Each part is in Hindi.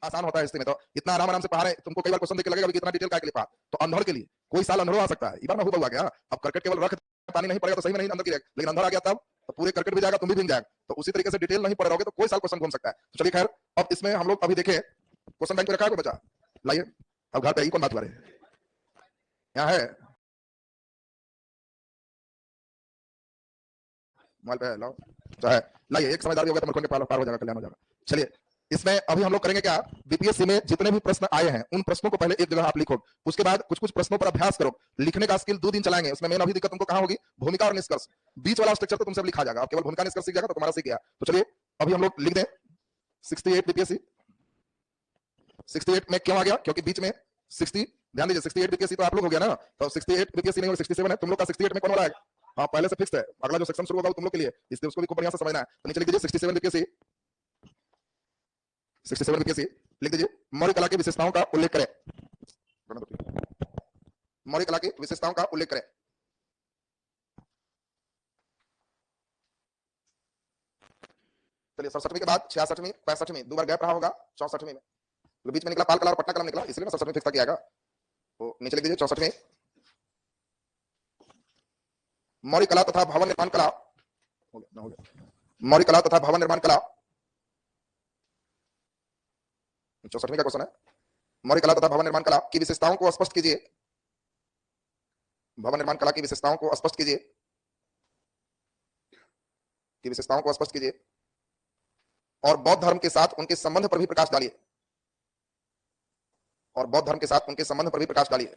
आसान होता है इसमें, तो इतना आराम आराम से पढ़ा रहे हैं, तुमको कई बार क्वेश्चन देख के लगेगा कितना डिटेल का के लिए पढ़ा, तो अंधड़ के लिए कोई साल अंधड़ आ सकता है, इस बार मैं हुआ गया। अब क्रिकेट केवल रख पानी नहीं पड़ेगा तो सही में नहीं अंदर की, लेकिन अंधड़ आ गया तब तो पूरे क्रिकेट भी जाएगा, तुम भी भीग जाएगा। तो उसी तरीके से डिटेल नहीं पढ़ रहोगे तो कोई साल क्वेश्चन घूम सकता है। तो चलिए खैर, अब इसमें हम लोग अभी देखें क्वेश्चन बैंक पे रखा है कोई बचा, लाइए। अब घर पे ही कौन बात करे, यहाँ है मोबाइल पे लाओ, चाहे लाइए, एक समझदार भी होगा तो मुल्कों के पार हो जाएगा, कल्याण हो जाएगा। चलिए इसमें अभी हम लोग करेंगे क्या, बीपीएससी में जितने भी प्रश्न आए हैं उन प्रश्नों को पहले एक जगह आप लिखो, उसके बाद कुछ कुछ प्रश्नों पर अभ्यास करो। लिखने का स्किल 2 दिन चलाएंगे, उसमें मेन अभी दिक्कत तुमको कहां होगी, भूमिका और निष्कर्ष। बीच वाला स्ट्रक्चर तो तुमसे लिखा जाएगा, केवल भूमिका निष्कर्ष सीख जाएगा तो तुम्हारा सीख गया। तो चलिए अभी हम लोग लिख दें 68 बीपीएससी। 68 में क्यों आ गया, क्योंकि बीच में 60, ध्यान दीजिए 68 बीपीएससी तो आप लोग हो गया ना, तो 68 बीपीएससी नहीं और 67 है, तुम लोग का 68 में कौन वाला है, हाँ पहले से फिक्स है, अगला जो सेक्शन शुरू होगा वो तुम लोग के लिए, इसलिए उसको भी खूब बढ़िया से समझना है। तो नीचे लिख दीजिए 67 बीपीएससी, 67 बीपीएससी लिख दीजिए, मौर्य कला की विशेषताओं का उल्लेख करें, मौर्य कला की विशेषताओं का उल्लेख करें। चलिए 67वीं के बाद 66वीं 65वीं 2 बार गैप रहा होगा, 64वीं में तो बीच में निकला पाल कला और पटना कलम निकला, इसलिए 67वीं फिक्स किया गया। तो नीचे लिख दीजिए 64वीं, मौर्य कला तथा भवन निर्माण कला, हो गया मौर्य कला तथा भवन निर्माण कला, 64वीं का क्वेश्चन है, मौर्य कला तथा भवन निर्माण कला की विशेषताओं को स्पष्ट कीजिए, भवन निर्माण कला की विशेषताओं को स्पष्ट कीजिए, की विशेषताओं को स्पष्ट कीजिए और बौद्ध धर्म के साथ उनके संबंध पर भी प्रकाश डालिए, और बौद्ध धर्म के साथ उनके संबंध पर भी प्रकाश डालिए।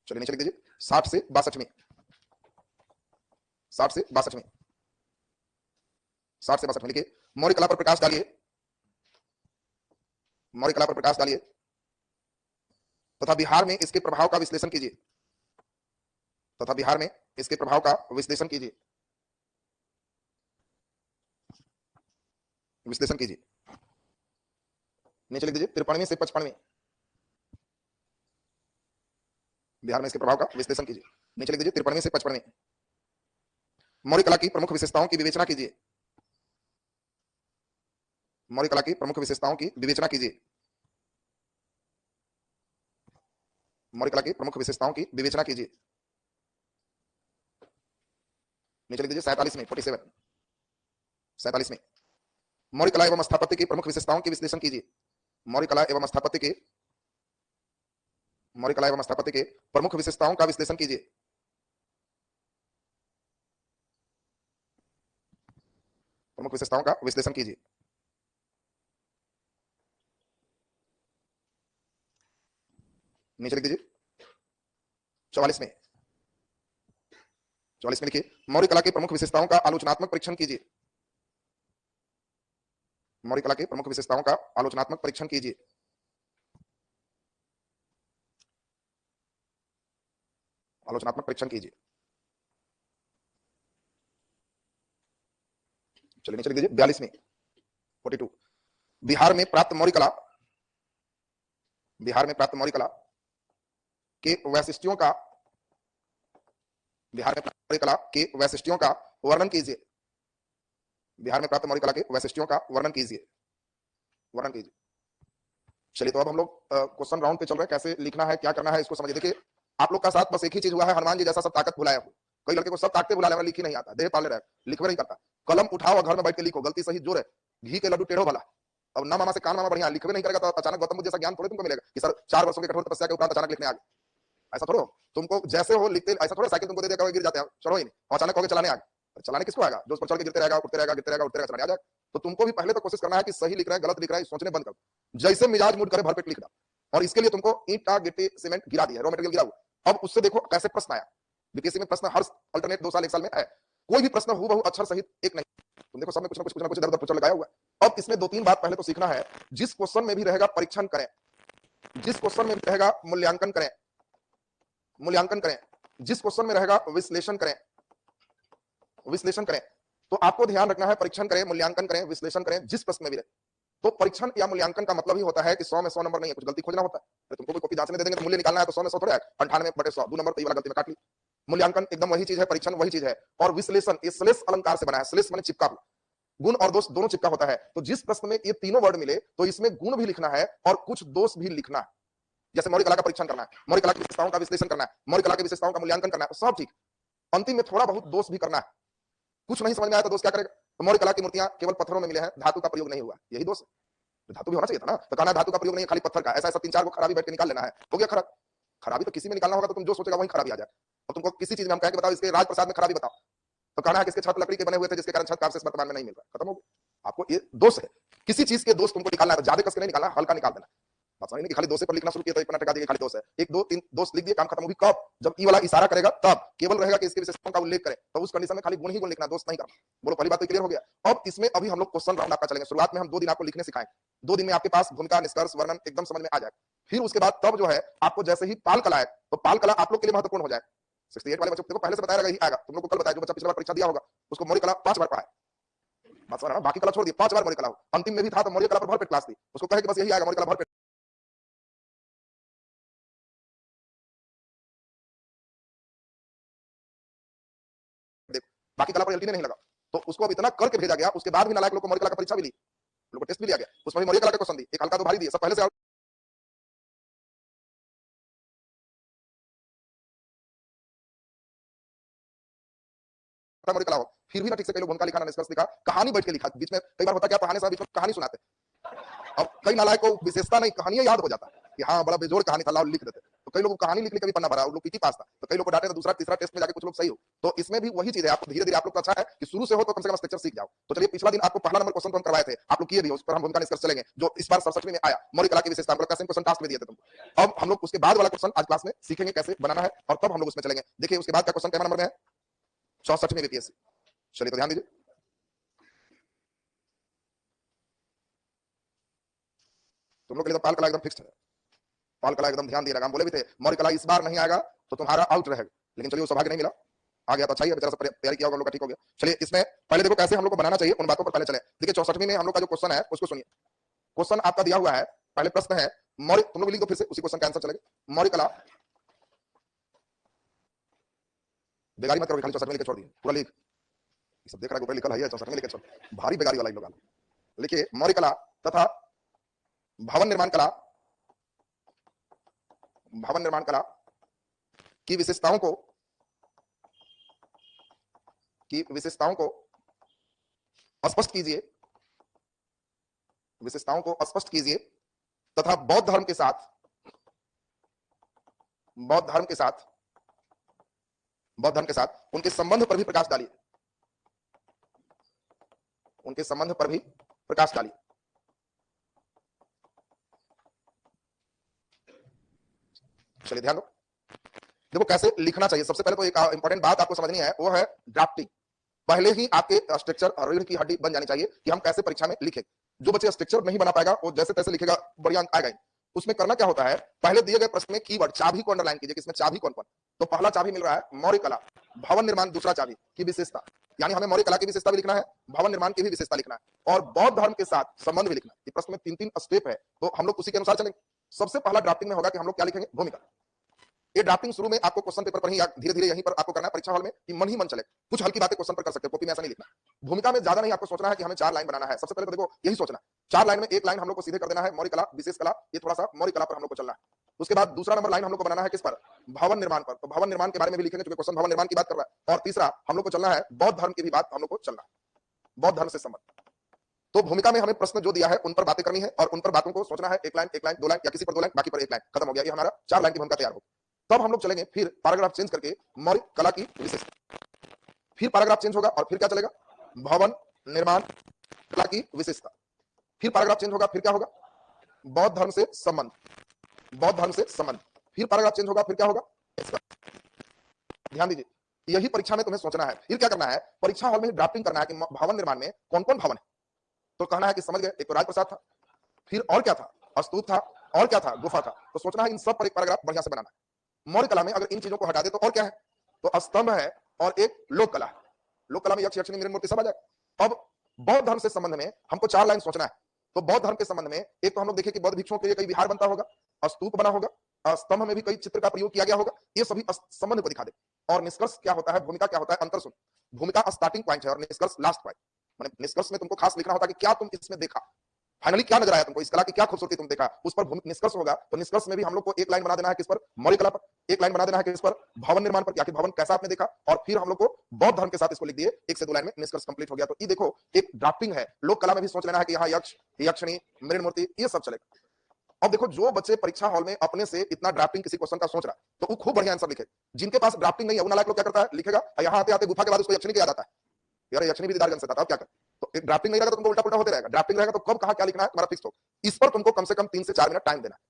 चलिए नीचे लिख दीजिए 60 से 62वीं, 60 से 62वीं, 60 से 62वीं लिखिए, मौर्य कला पर प्रकाश डालिए, मौर्य कला पर प्रकाश डालिए तथा बिहार में इसके प्रभाव का विश्लेषण कीजिए, तथा बिहार में इसके प्रभाव का विश्लेषण कीजिए, विश्लेषण कीजिए। नीचे लिख दीजिए 53वीं से 55वीं, बिहार में इसके प्रभाव का विश्लेषण कीजिए। नीचे लिख दीजिए 53वीं से 55वीं, मौर्य कला की प्रमुख विशेषताओं की विवेचना कीजिए, मौर्य कला की प्रमुख विशेषताओं की विवेचना कीजिए, मौर्य कला की प्रमुख विशेषताओं की विवेचना कीजिए। नीचे लिख दीजिए 47 में 47, 47 में, मौर्य कला एवं स्थापत्य की प्रमुख विशेषताओं की विश्लेषण कीजिए, मौर्य कला एवं स्थापत्य के, मौर्य कला एवं स्थापत्य के प्रमुख विशेषताओं का विश्लेषण कीजिए, प्रमुख विशेषताओं का विश्लेषण कीजिए। नीचे लिख दीजिए 44 में, 44 में लिखिए, मौर्य कला की प्रमुख विशेषताओं का आलोचनात्मक परीक्षण कीजिए, मौर्य कला की प्रमुख विशेषताओं का आलोचनात्मक परीक्षण कीजिए। आलोचनात्मक परीक्षण कीजिए। चलिए नीचे लिख दीजिए 42 में 42, बिहार में प्राप्त मौर्य कला, बिहार में प्राप्त मौर्य कला के वैशिष्ट्यों का, बिहार में प्राप्त मौर्य कला के वैशिष्ट्यों का वर्णन कीजिए, बिहार में प्राप्त मौर्य कला के वैशिष्ट्यों का वर्णन कीजिए, वर्णन कीजिए। चलिए तो अब हम लोग क्वेश्चन राउंड पे चल रहे हैं, कैसे लिखना है क्या करना है इसको समझिए। देखिए आप लोग का साथ बस एक ही चीज हुआ है, हनुमान जी जैसा सब ताकत भुलाया हो। कई लड़के को सब ताकते बुला ले, लिख ही नहीं आता, देह पाले रहे, लिखवे नहीं करता। कलम उठाओ और घर में बैठ के लिखो, गलती सही जोर है, घी के लड्डू टेढ़ो भला। अब ना मामा से कान मामा बढ़िया, लिखवे नहीं करेगा तो अचानक गौतम बुद्ध जैसा ज्ञान थोड़ी तुमको मिलेगा कि सर 4 वर्षों के कठोर तपस्या के उपरांत अचानक लिखने आ गए। ऐसा थोड़ा, तुमको जैसे हो लिखते, ऐसा थोड़ा साइकिल तुमको दे देगा गिर जाते हैं, चलो ही नहीं, अचानक कहोगे चलाने आ गए। चलाने किसको आएगा, जो उस पर चल के गिरते रहेगा, उठते रहेगा, गिरते रहेगा, उठते रहेगा, चलाने आ जाएगा। तो तुमको भी पहले तो कोशिश करना है कि सही लिख रहा है गलत लिख रहा है सोचने बंद करो, जैसे मिजाज मूड करे भरपेट लिखना। और इसके लिए तुमको ईंटा गिट्टी सीमेंट गिरा दिया, रॉ मटेरियल गिरा हुआ। अब उससे देखो कैसे प्रश्न आया। बीपीएससी में प्रश्न हर अल्टरनेट 2 साल 1 साल में है, कोई भी प्रश्न हूबहू अक्षर सहित एक नहीं, तुम देखो सब में कुछ ना कुछ इधर-उधर लगाया हुआ है। अब इसमें 2-3 बात पहले तो सीखना है, जिस क्वेश्चन में भी रहेगा परीक्षण करें, जिस क्वेश्चन में रहेगा मूल्यांकन करें, मूल्यांकन करें, जिस क्वेश्चन में रहेगा विश्लेषण करें, विश्लेषण करें। तो आपको ध्यान रखना है, परीक्षण करें, मूल्यांकन करें, विश्लेषण करें, जिस प्रश्न में भी रहे। तो परीक्षण या मूल्यांकन का मतलब ही होता है कि 100 में 100 नंबर नहीं है, कुछ गलती खोजना होता है। तुमको कोई कॉपी जांचने दे देंगे तो मूल्य निकालना है, तो 100 में 100 थोड़ा है, 98/100 2 नंबर तो ये वाला गलती में काट ली। मूल्यांकन एकदम वही चीज है, परीक्षण वही चीज है, और विश्लेषण ये श्लेष अलंकार से बना है। श्लेष माने चिपका हुआ, गुण और दोष दोनों चिपका होता है। तो जिस प्रश्न में ये तीनों वर्ड मिले तो इसमें गुण भी लिखना है और कुछ दोष भी लिखना है। जैसे मौर्य कला का परीक्षण करना है, मौर्य कला की विशेषताओं का विश्लेषण करना है, मौर्य कला की विशेषताओं का मूल्यांकन करना है, सब ठीक। अंतिम में थोड़ा बहुत दोष भी करना है। कुछ नहीं समझ में आया तो दोस्त क्या करेगा? तो मौर्य कला की मूर्तियां केवल पत्थरों में मिले हैं, धातु का प्रयोग नहीं हुआ, यही दोष है। धातु भी होना चाहिए था ना, तो कहना धातु का प्रयोग नहीं, खाली पत्थर का, ऐसा ऐसा 3-4 को खराबी बैठ के निकाल लेना है, हो गया खराब। खराबी तो किसी में निकालना होगा तो तुम जो सोचेगा वही खराबी आ जाए। और तुमको किसी चीज में हम कहें कि बताओ इसके राजप्रसाद में खराबी बताओ, तो कहना है कि इसके छत लकड़ी के बने हुए थे जिसके कारण छत का अवशेष वर्तमान में नहीं मिल रहा, खत्म हो गया। आपको ये दोष है, किसी चीज के दोष तुमको निकालना है, ज्यादा कस के नहीं निकालना, हल्का निकाल देना। बात समझ नहीं कि खाली दोष पर लिखना शुरू किया तो 1 पन्ना टिका दिया खाली दोष है, 1 2 3 दोष लिख दिए, काम खत्म हो गई। कब? जब ई वाला इशारा करेगा तब केवल रहेगा कि इसके विशेषताओं का उल्लेख करे, तो उस कंडीशन में खाली गुण ही गुण लिखना, दोष नहीं करना। बोलो पहली बात तो क्लियर हो गया। अब इसमें अभी हम लोग क्वेश्चन राउंड आपका चलेंगे। शुरुआत में हम 2 दिन आपको लिखने सिखाएंगे, 2 दिन में आपके पास भूमिका, निष्कर्ष, वर्णन एकदम समझ में आ जाएगा। फिर उसके बाद तब जो है आपको जैसे ही पाल कला है, तो पाल कला आप लोग के लिए महत्वपूर्ण हो जाए। 68 वाले बच्चों को पहले से बताया रहेगा, ही आएगा। तुम लोग को कल बताया, जो बच्चा पिछली बार परीक्षा दिया होगा उसको मौर्य कला 5 बार पढ़ा है, बात समझ रहा ना, बाकी कला छोड़ दिया, 5 बार मौर्य कला हो। अंतिम में भी था तो मौर्य कला पर भरपेट क्लास थी, उसको कहे कि बस यही आएगा, मौर्य कला भरपेट। बाकी कला पर एलटी नहीं लगा, तो उसको अब इतना करके भेजा गया, उसके बाद भी नालायक लोग को मौर्य कला का परीक्षा भी ली, लोग को टेस्ट भी लिया गया, उसमें भी मौर्य कला के क्वेश्चन दी, एक हल्का तो भारी दिए, सब पहले से मौर्य कला हो, फिर भी ना ठीक से कई लोग भूमिका लिखा, ना निष्कर्ष लिखा, कहानी बैठ के लिखा। बीच में कई बार होता क्या, पढ़ाने से बीच में कहानी सुनाते, अब कई नालायक को विशेषता नहीं, कहानियां याद हो जाता कि हाँ बड़ा बेजोड़ कहानी था, लाओ लिख देते। तो कई लोगों को कहानी लिखने का भी पन्ना भरा, लोग पीटी पास था, तो कई लोग को डांटे तो दूसरा तीसरा टेस्ट में जाके कुछ लोग सही हो। तो इसमें भी वही चीज है, आपको धीरे धीरे आप लोग को अच्छा है कि शुरू से हो तो कम से कम स्ट्रक्चर सीख जाओ। तो चलिए पिछला दिन आपको पहला नंबर क्वेश्चन तो हम करवाए थे, आप लोग किए भी, उस पर हम भूमिका निष्कर्ष चलेंगे, जो इस बार 67 में आया, मौर्य कला की विशेषता क्वेश्चन टास्क में दिए थे तुमको। अब हम लोग उसके बाद वाला क्वेश्चन आज क्लास में सीखेंगे कैसे बनाना है, और तब हम लोग उसमें चलेंगे। देखिए उसके बाद का क्वेश्चन कैमरा नंबर में है 64 में बीपीएससी। चलिए तो ध्यान दीजिए, तुम लोग के लिए तो पाल कला एकदम फिक्स है, पाल कला एकदम ध्यान दिए लगा। हम बोले भी थे मौर्य कला इस बार नहीं आएगा तो तुम्हारा आउट रहेगा, लेकिन चलिए वो सौभाग्य नहीं मिला, आ गया तो अच्छा ही है, बेचारा सब तैयारी किया होगा, हम लोग का ठीक हो गया। चलिए इसमें पहले देखो कैसे हम लोग को बनाना चाहिए, उन बातों पर पहले चले। देखिए 64वीं में हम लोग का जो क्वेश्चन है उसको सुनिए। क्वेश्चन आपका दिया हुआ है, पहले प्रश्न है मौर्य, तुम लोग लिख दो फिर से, उसी क्वेश्चन का आंसर चलेगा। मौर्य कला, बेगारी मत करो, खाली 64 में लिख छोड़ दिए, पूरा लिख, सब देख रहा है ऊपर लिखा है 64 में लिख छोड़, भारी बेगारी वाला इन लोग। लिखिए मौर्य कला तथा भवन निर्माण कला, भवन निर्माण कला की विशेषताओं को स्पष्ट कीजिए, विशेषताओं को स्पष्ट कीजिए तथा बौद्ध धर्म के साथ उनके संबंध पर भी प्रकाश डालिए, उनके संबंध पर भी प्रकाश डालिए। चलिए ध्यान दो, देखो कैसे लिखना चाहिए। सबसे पहले तो एक इंपॉर्टेंट बात आपको समझनी है, वो है ड्राफ्टिंग। पहले ही आपके स्ट्रक्चर रीढ़ की हड्डी बन जानी चाहिए कि हम कैसे परीक्षा में लिखें। जो बच्चे स्ट्रक्चर नहीं बना पाएगा वो जैसे तैसे लिखेगा, बढ़िया अंक आएगा। उसमें करना क्या होता है, पहले दिए गए प्रश्न में कीवर्ड चाबी को अंडरलाइन कीजिए, किसमें चाबी कौन कौन। तो पहला चाबी मिल रहा है मौर्य कला, भवन निर्माण दूसरा चाबी की विशेषता, यानी हमें मौर्य कला की विशेषता भी लिखना है, भवन निर्माण की भी विशेषता लिखना है, और बौद्ध धर्म के साथ संबंध भी लिखना है। प्रश्न में 3-3 स्टेप है, तो हम लोग उसी के अनुसार चलेंगे। सबसे पहला ड्राफ्टिंग में होगा कि हम लोग क्या लिखेंगे, भूमिका। ये ड्राफ्टिंग शुरू में आपको क्वेश्चन पेपर पर ही धीरे धीरे यहीं पर आपको करना है, परीक्षा हॉल में कि मन ही मन चले, कुछ हल्की बातें क्वेश्चन पर कर सकते हो, कॉपी में ऐसा नहीं लिखना। भूमिका में ज्यादा नहीं आपको सोचना है कि हमें 4 लाइन बनाना है। सबसे पहले तो देखो यही सोचना, 4 लाइन में 1 लाइन हम लोग को सीधे कर देना है मौर्य कला, विशेष कला, ये थोड़ा सा मौर्य कला पर हम लोग को चलना है। उसके बाद दूसरा नंबर लाइन हम लोग को बनाना है किस पर, भवन निर्माण पर। तो भवन निर्माण के बारे में भी लिखेंगे क्योंकि क्वेश्चन भवन निर्माण की बात कर रहा है। और तीसरा हम लोग को चलना है बौद्ध धर्म की भी बात हम लोग को चलना है, बौद्ध धर्म से संबंध। तो भूमिका में हमें प्रश्न जो दिया है उन पर बातें करनी है और उन पर बातों को सोचना है, 1 लाइन 2 लाइन या किसी पर 2 लाइन, बाकी पर 1 लाइन, खत्म हो गया। ये हमारा 4 लाइन की भूमिका तैयार हो। तब हम लोग चलेंगे फिर पैराग्राफ चेंज करके मौर्य कला की विशेषता, फिर पैराग्राफ चेंज होगा और फिर क्या चलेगा, भवन निर्माण कला की विशेषता, फिर पैराग्राफ चेंज होगा, फिर क्या होगा, बौद्ध धर्म से संबंध, बौद्ध धर्म से संबंध, फिर पैराग्राफ चेंज होगा, फिर क्या होगा। ध्यान दीजिए, यही परीक्षा में तुम्हें सोचना है। फिर क्या करना है, परीक्षा हॉल में ड्राफ्टिंग करना है कि भवन निर्माण में कौन कौन भवन है। तो कहना है कि समझ गए, एक तो राजप्रसाद था, फिर और क्या था, स्तूप था, और क्या था, गुफा था। तो सोचना है इन सब पर एक पैराग्राफ बढ़िया से बनाना है। मौर्य कला में अगर इन चीजों को हटा दे तो और क्या है, तो स्तंभ है और एक लोक कला है। लोक कला में यक्ष यक्षिणी मीनन मूर्ति सब आ जाएगा। अब बौद्ध धर्म से संबंध में हमको 4 लाइन सोचना है। तो बौद्ध धर्म के संबंध में एक तो हम लोग देखें कि बौद्ध भिक्षुओं के लिए कई विहार बनता होगा, स्तूप बना होगा, स्तंभ में भी कई चित्र का प्रयोग किया गया होगा, ये सभी संबंध को दिखा दे। और निष्कर्ष क्या होता है, भूमिका क्या होता है, अंतर सुन। भूमिका स्टार्टिंग पॉइंट है और निष्कर्ष लास्ट पॉइंट। माने निष्कर्ष में तुमको खास लिखना होता है कि क्या तुम इसमें देखा, फाइनली क्या नजर आया तुमको, इस कला की क्या खूबसूरती तुम देखा, उस पर निष्कर्ष होगा। तो निष्कर्ष में भी हम लोग को एक लाइन बना देना है किस पर, मौलिक कला पर, एक लाइन बना देना है किस पर, भवन निर्माण पर, कि भवन कैसा आपने देखा, और फिर हम लोग को बौद्ध धर्म के साथ इसको लिख दिए, एक से दो लाइन में निष्कर्ष कंप्लीट हो गया। तो ये देखो एक ड्राफ्टिंग है। लोक कला में भी सोच लेना है कि यहाँ यक्ष, यक्षिणी, मृण मूर्ति, ये सब चलेगा। अब देखो जो बच्चे परीक्षा हॉल में अपने से इतना ड्राफ्टिंग किसी क्वेश्चन का सोच रहा तो वो खूब बढ़िया आंसर लिखे। जिनके पास ड्राफ्टिंग नहीं है, वो नालायक लोग क्या करता है, लिखेगा यहाँ आते आते गुफा के बाद उसको यक्षिणी याद आता है, यार यक्षिणी भी दीदारगंज से था, अब क्या कर। तो एक ड्राफ्टिंग नहीं रहेगा तो तुमको उल्टा पुल्टा होते रहेगा, ड्राफ्टिंग रहेगा तो कब कहां क्या लिखना है तुम्हारा फिक्स हो। इस पर तुमको कम से कम 3 से 4 मिनट टाइम देना है।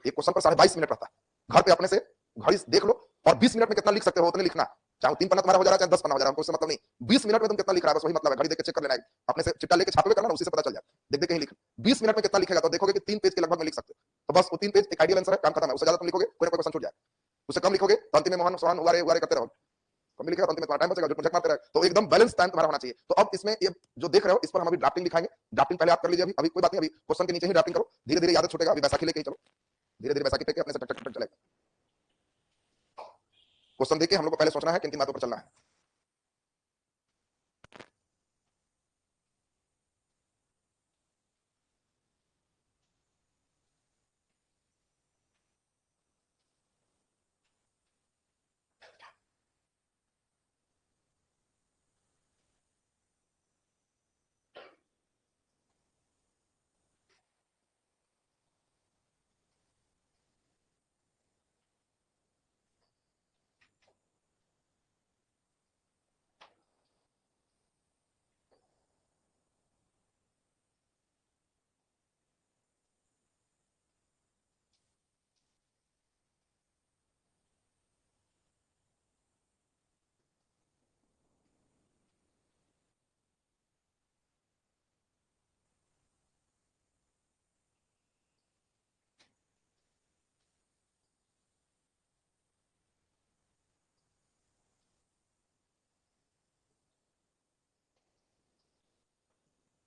एक क्वेश्चन पर 22.5 मिनट रहता है। घर पे अपने से घड़ी देख लो और 20 मिनट में कितना लिख सकते हो उतने लिखना। चाहे 3 पन्ना तुम्हारा हो जा रहा है चाहे 10 पन्ना हो जा रहा है, कोई मतलब नहीं। 20 मिनट में तुम कितना लिख रहा है बस वही मतलब है। घड़ी देख के चेक कर लेना है, अपने से चिट्टा लेके छापे करना, उसी से पता चल जाए। देख देख के ही लिख। 20 मिनट में कितना लिखेगा तो देखोगे कि 3 पेज के लगभग में लिख सकते हो। तो बस वो 3 पेज एक आइडियल आंसर है, काम खत्म है। उससे ज्यादा तुम लिखोगे कोई ना कोई क्वेश्चन छूट जाए, उससे कम लिखोगे तो अंतिम में मोहन सोहन हुआ रे करते रहो, कम लिखेगा तो अंतिम में तुम्हारा टाइम बचेगा, जो प्रोजेक्ट मारते रहे। तो एकदम बैलेंस टाइम तुम्हारा होना चाहिए। तो अब इसमें ये जो देख रहे हो इस पर हम अभी ड्राफ्टिंग लिखाएंगे। ड्राफ्टिंग पहले आप कर लीजिए, अभी कोई बात नहीं, अभी क्वेश्चन के नीचे ही ड्राफ्टिंग करो, धीरे धीरे याद छूटेगा। अभी बैसाखी लेके चलो, धीरे धीरे बैसाखी पे अपने से टक टक चलेगा। क्वेश्चन देख के हम लोग को पहले सोचना है किन किन बातों पर चलना है।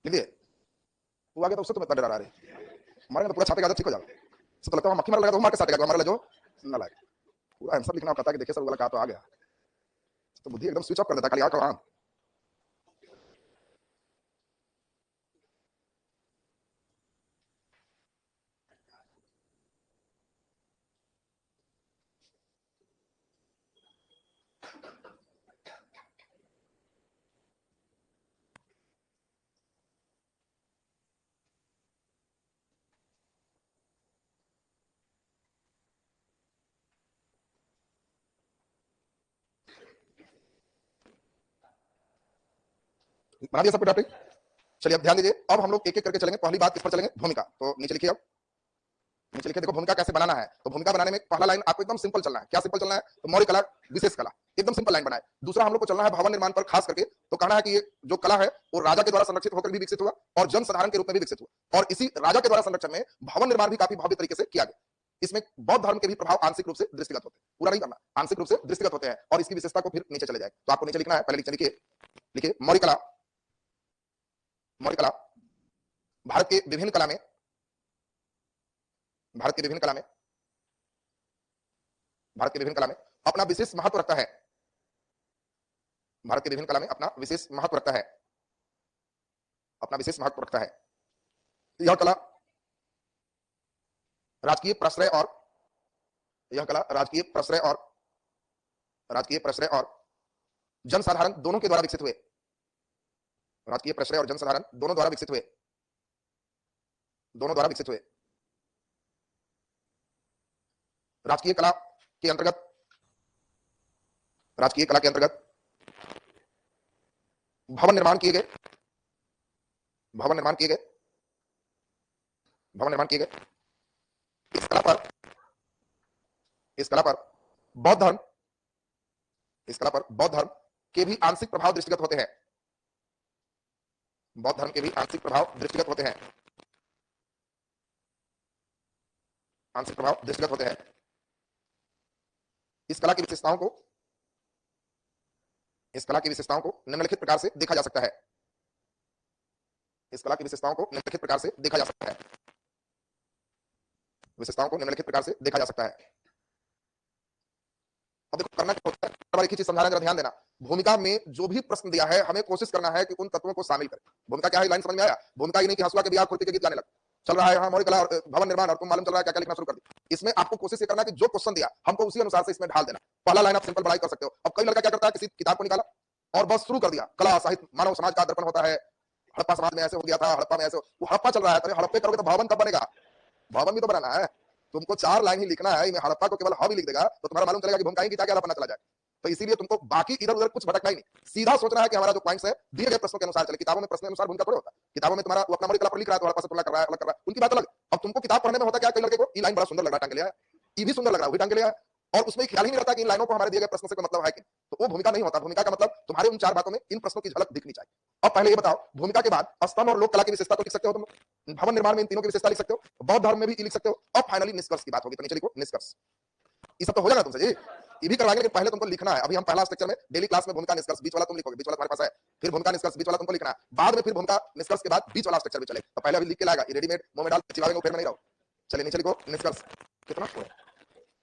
लिखिए वो आ गया तो उससे तुम इतना डरा रहे, मारेंगे तो पूरा छापे का आदत ठीक हो जाएगा। इससे तो लगता है मक्खी मार लगा तो मार के साटेगा, हमारा जो ना लाए पूरा आंसर लिखना पड़ता है कि देखिए सर वाला कहा तो आ गया, तो बुद्धि एकदम स्विच ऑफ कर देता है खाली आंख और आंख। बना दिया सब कुछ ड्राफ्टिंग। चलिए अब ध्यान दीजिए, अब हम लोग एक एक करके चलेंगे। पहली बात किस पर चलेंगे, भूमिका। तो नीचे लिखिए, अब नीचे लिखिए, देखो भूमिका कैसे बनाना है। तो भूमिका बनाने में पहला लाइन आपको एकदम सिंपल चलना है। क्या सिंपल चलना है, तो मौलिक कला, विशेष कला, एकदम सिंपल लाइन बनाए। दूसरा हम लोग को चलना है भवन निर्माण पर खास करके। तो कहना है कि ये जो कला है वो राजा के द्वारा संरक्षित होकर भी विकसित हुआ और जन साधारण के रूप में भी विकसित हुआ, और इसी राजा के द्वारा संरक्षण में भवन निर्माण भी काफी भव्य तरीके से किया गया। इसमें बौद्ध धर्म के भी प्रभाव आंशिक रूप से दृष्टिगत होते हैं, पूरा नहीं करना, आंशिक रूप से दृष्टिगत होते हैं, और इसकी विशेषता को फिर नीचे चले जाए। तो आपको नीचे लिखना है, पहले नीचे लिखिए, लिखिए मौलिक कला। मौलिक कला भारत के विभिन्न कला में, भारत के विभिन्न कला में, भारत के विभिन्न कला में अपना विशेष महत्व रखता है। भारत के विभिन्न कला में अपना विशेष महत्व रखता है, अपना विशेष महत्व रखता है। यह कला राजकीय प्रश्रय और, यह कला राजकीय प्रश्रय और, राजकीय प्रश्रय और जनसाधारण दोनों के द्वारा विकसित हुए, राजकीय प्रश्रय और जनसाधारण दोनों द्वारा विकसित हुए, दोनों द्वारा विकसित हुए। राजकीय कला के अंतर्गत, राजकीय कला के अंतर्गत भवन निर्माण किए गए, भवन निर्माण किए गए, भवन निर्माण किए गए। इस कला पर, इस कला पर बौद्ध धर्म, इस कला पर बौद्ध धर्म के भी आंशिक प्रभाव दृष्टिगत होते हैं, बौद्ध धर्म के भी आंशिक प्रभाव दृष्टिगत होते हैं, आंशिक प्रभाव दृष्टिगत होते हैं। इस कला की विशेषताओं को, इस कला की विशेषताओं को निम्नलिखित प्रकार से देखा जा सकता है, इस कला की विशेषताओं को निम्नलिखित प्रकार से देखा जा सकता है। विशेषताओं को निम्नलिखित प्रकार से देखा जा सकता है। अब देखो करना क्या होता है, बार एक ही चीज समझा रहा है, ध्यान देना। भूमिका में जो भी प्रश्न दिया है हमें कोशिश करना है कि उन तत्वों को शामिल करें। भूमिका क्या है, लाइन समझ में आया? भूमिका ये नहीं कि हंसुआ के बिहार खुर्पी के गीत गाने लग चल रहा है यहाँ मौलिक कला और भवन निर्माण और तुम मालूम चल रहा है क्या क्या लिखना शुरू कर दी। इसमें आपको कोशिश ये करना कि जो क्वेश्चन दिया हमको उसी अनुसार से इसमें ढाल देना। पहला लाइन आप सिंपल बढ़ाई कर सकते हो। अब कई लड़का क्या करता है, किसी किताब को निकाला और बस शुरू कर दिया, कला साहित्य मानव समाज का दर्पण होता है, हड़प्पा समाज में ऐसे हो गया था, हड़प्पा में ऐसे वो हड़प्पा चल रहा है, हड़प्पे करोगे तो भवन कब बनेगा? भवन भी तो बनाना है। तुमको 4 लाइन ही लिखना है, मैं हड़प्पा को केवल ह भी लिख देगा तो तुम्हारा मालूम चलेगा कि भूमिका की क्या क्या बनना चला जाए। तो इसीलिए तुमको बाकी इधर उधर कुछ भटकना ही नहीं, सीधा सोचना है कि हमारा जो पॉइंट्स है दिए गए प्रश्नों के अनुसार चले। किताबों में प्रश्न अनुसार भूमिका थोड़ा होता है। किताबों में तुम्हारा वो अपना मौलिक कला पर लिख रहा है तो हड़प्पा से तुलना कर रहा है, अलग कर रहा है, उनकी बात अलग। अब तुमको किताब पढ़ने में होता क्या, कई लड़के को ये लाइन बड़ा सुंदर लग रहा है, टांग लिया है, ये भी सुंदर लग रहा है, वही टांग लिया है, और उसमें ख्याल ही नहीं रहता कि इन लाइनों को हमारे दिए गए प्रश्न से कोई मतलब है कि, तो वो भूमिका नहीं होता। भूमिका का मतलब तुम्हारे उन 4 बातों में इन प्रश्नों की झलक दिखनी चाहिए। अब पहले ये बताओ, भूमिका के बाद स्तंभ और लोक कला की विशेषता तो लिख सकते हो तुम, भवन निर्माण में इन तीनों की विशेषता लिख सकते हो, बौद्ध धर्म में भी लिख सकते हो। अब फाइनली निष्कर्ष की बात होगी, तो नीचे लिखो निष्कर्ष। ये सब तो हो जाएगा तुमसे जी, ये भी करवाएंगे, लेकिन पहले तुमको लिखना है। अभी हम पहला स्ट्रक्चर में डेली क्लास में भूमिका निष्कर्ष, बीच वाला तुम लिखोगे, बीच वाला तुम्हारे पास है, फिर भूमिका निष्कर्ष बीच वाला तुमको लिखना है, बाद में फिर भूमिका निष्कर्ष के बाद बीच वाला स्ट्रक्चर भी चलेगा। तो पहले अभी लिख के लाएगा, ये रेडीमेड मुंह में डाल चिल्लाएंगे, ऊपर में नहीं रहो। चलिए नीचे लिखो निष्कर्ष। कितना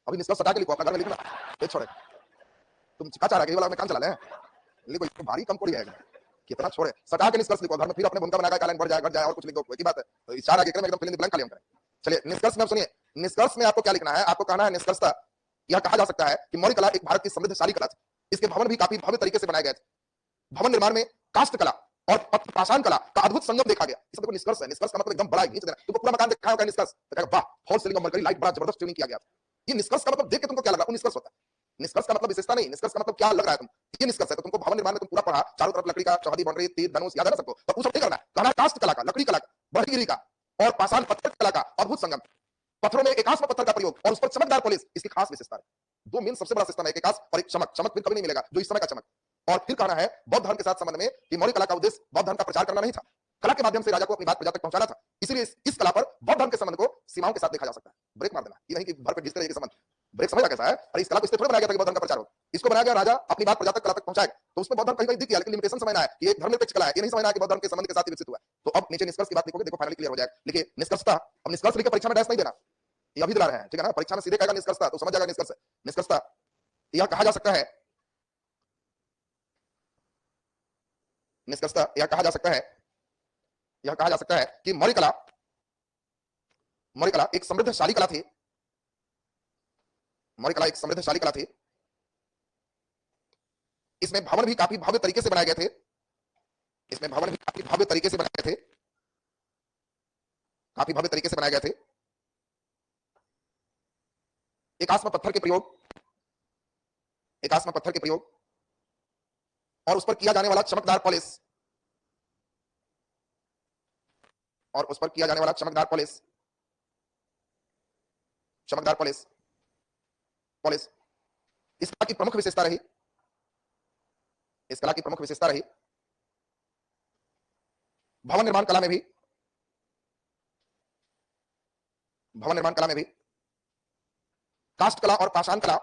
अभी निष्कर्ष हटा के लिखो, अपना घर में लिखना, ये छोड़े तुम चिका चाह रहा है ये वाला में काम चला ले, लिखो इसको भारी कम पड़ जाएगा, कितना छोड़े सटा के निष्कर्ष लिखो, घर में फिर अपने भूमिका बनाएगा, लाइन बढ़ जाए घट जाए और कुछ लिखो, वही बात है। तो इशारा के एकदम फिलिंग द ब्लैंक खाली हम करें। चलिए निष्कर्ष में सुनिए, निष्कर्ष में आपको क्या लिखना है, आपको कहना है निष्कर्षतः यह कहा जा सकता है कि मौर्य कला एक भारत की समृद्धशाली कला थी। इसके भवन भी काफी भव्य तरीके से बनाए गए थे। भवन निर्माण में काष्ठ कला और पाषाण कला का अद्भुत संगम देखा गया। इसमें निष्कर्ष है, निष्कर्ष का मतलब एकदम बड़ा खींच देना। तुमको पूरा मकान देखा होगा निष्कर्ष, तो वाह फॉल सीलिंग और मरकरी लाइट बड़ा जबरदस्त ट्यूनिंग किया गया। ये निष्कर्ष का मतलब देख के तुमको क्या लग रहा है, निष्कर्ष होता है। निष्कर्ष का मतलब विशेषता नहीं, निष्कर्ष का मतलब क्या लग रहा है तुम, ये निष्कर्ष है। तो तुमको भवन निर्माण में तुम पूरा पढ़ा, चारों तरफ लकड़ी का चौहदी बाउंड्री, तीर धनुष याद है ना सबको, तो वो सब नहीं करना है। कहना काष्ठ कला का, लकड़ी कला का, बड़गिरी का और पाषाण पत्थर कला का अद्भुत संगम। पत्थरों में एकास्म पत्थर का प्रयोग और उस पर चमकदार पॉलिश इसकी खास विशेषता है। दो मेन सबसे बड़ा सिस्टम है, एक एकास और एक चमक। चमक फिर कभी नहीं मिलेगा जो इस समय का चमक। और फिर कहना है बौद्ध धर्म के साथ संबंध में कि मौर्य कला का उद्देश्य बौद्ध धर्म का प्रचार करना नहीं था, कला के माध्यम से राजा को अपनी बात प्रजा तक पहुंचाना था। इसलिए इस कला पर बौद्ध धर्म के संबंध को सीमाओं के साथ देखा जा सकता है। ब्रेक मार देना, ये नहीं कि भर पे घिसते रहिए संबंध। ब्रेक समझा कैसा है, और इस कला को इसलिए थोड़ा बनाया गया था कि बौद्ध धर्म का प्रचार हो। इसको बनाया गया राजा अपनी बात प्रजा तक कला तक पहुंचाएगा, तो उसमें बौद्ध धर्म कहीं दिख गया, लेकिन लिमिटेशन समझना है कि ये धर्मनिरपेक्ष कला है, ये नहीं समझना है कि बौद्ध धर्म के संबंध के साथ विकसित हुआ है। तो अब नीचे निष्कर्ष की बात लिखोगे, देखो फाइनली क्लियर हो जाएगा। लिखिए निष्कर्षता, अब निष्कर्ष लिखकर परीक्षा में डैश नहीं देना, ये अभी दिला रहे हैं, ठीक है ना। परीक्षा में सीधे कहेगा निष्कर्षता तो समझ जाएगा निष्कर्ष। निष्कर्षता यह कहा जा सकता है, निष्कर्षता यह कहा जा सकता है, यह कहा जा सकता है कि मौर्य कला एक समृद्धशाली कला थी। मौर्य कला एक समृद्धशाली कला थी। इसमें भवन भी काफी भव्य तरीके से बनाए गए थे। इसमें भवन भी काफी भव्य तरीके से बनाए गए थे, काफी भव्य तरीके से बनाए गए थे। एकास्म पत्थर के प्रयोग, एकास्म पत्थर के प्रयोग और उस पर किया जाने वाला चमकदार पॉलिश, और उस पर किया जाने वाला चमकदार पॉलिश, चमकदार पॉलिश पॉलिश इस कला की प्रमुख विशेषता रही। इस कला की प्रमुख विशेषता रही। भवन निर्माण कला में भी, भवन निर्माण कला में भी काष्ठ कला और पाषाण कला,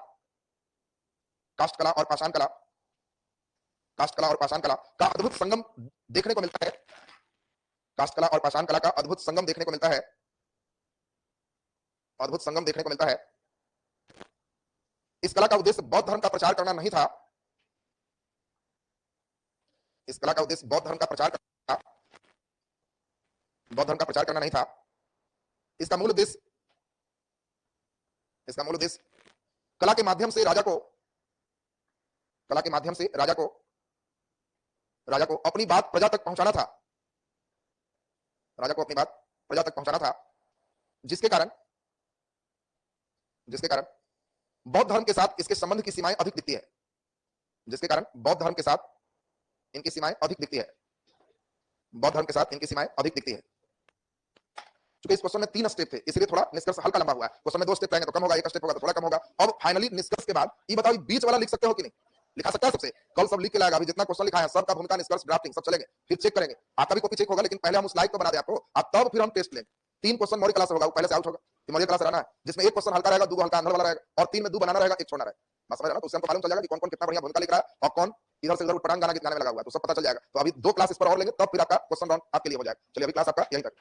काष्ठ कला और पाषाण कला, काष्ठ कला और पाषाण कला का अद्भुत संगम देखने को मिलता है। काष्ठ कला और पाषाण कला का अद्भुत संगम देखने को मिलता है, अद्भुत संगम देखने को मिलता है। इस कला का उद्देश्य बौद्ध धर्म का प्रचार करना नहीं था। इस कला का उद्देश्य बौद्ध धर्म का प्रचार करना, बौद्ध धर्म का प्रचार करना नहीं था। इसका मूल उद्देश्य, इसका मूल उद्देश्य कला के माध्यम से राजा को, कला के माध्यम से राजा को अपनी बात प्रजा तक पहुंचाना था, राजा को अपनी बात प्रजा तक पहुंचाना था, जिसके कारण बौद्ध धर्म के साथ इसके संबंध की सीमाएं अधिक दिखती है, जिसके कारण बौद्ध धर्म के साथ इनकी सीमाएं अधिक दिखती है, बौद्ध धर्म के साथ इनकी सीमाएं अधिक दिखती है। क्योंकि इस क्वेश्चन में 3 स्टेप थे, इसलिए थोड़ा निष्कर्ष हल्का लंबा हुआ है। क्वेश्चन में 2 स्टेप रहेंगे तो कम होगा, 1 स्टेप होगा तो थोड़ा कम होगा। अब फाइनली निष्कर्ष के बाद ये बताओ बीच वाला लिख सकते हो कि नहीं, लिखा सकता है सबसे, कल सब लिख के लाएगा। अभी जितना क्वेश्चन लिखा है सबका भूमिका निष्कर्ष ड्राफ्टिंग सब चलेंगे, फिर चेक करेंगे। आपका भी कॉपी चेक होगा, लेकिन पहले हम उस लाइक को बना दे आपको, अब तब फिर हम टेस्ट लेंगे। 3 क्वेश्चन मौर्य कला से होगा, पहले से आउट होगा कि मौर्य कला से रहना है, जिसमें 1 क्वेश्चन हल्का रहेगा, 2 हल्का अंदर वाला रहेगा, और 3 में 2 बनाना रहेगा, 1 छोड़ना रहेगा। बस समझ रहे ना, तो उससे हमको मालूम चल जाएगा कि कौन कौन कितना बढ़िया भूमिका लिख रहा है और कौन इधर से उधर उठपटांग गाना गीत गाने में लगा हुआ है, तो सब पता चल जाएगा। तो अभी 2 क्लास इस पर और लेंगे, तब फिर आपका क्वेश्चन राउंड आपके लिए हो जाएगा। चलिए अभी क्लास आपका यहीं तक।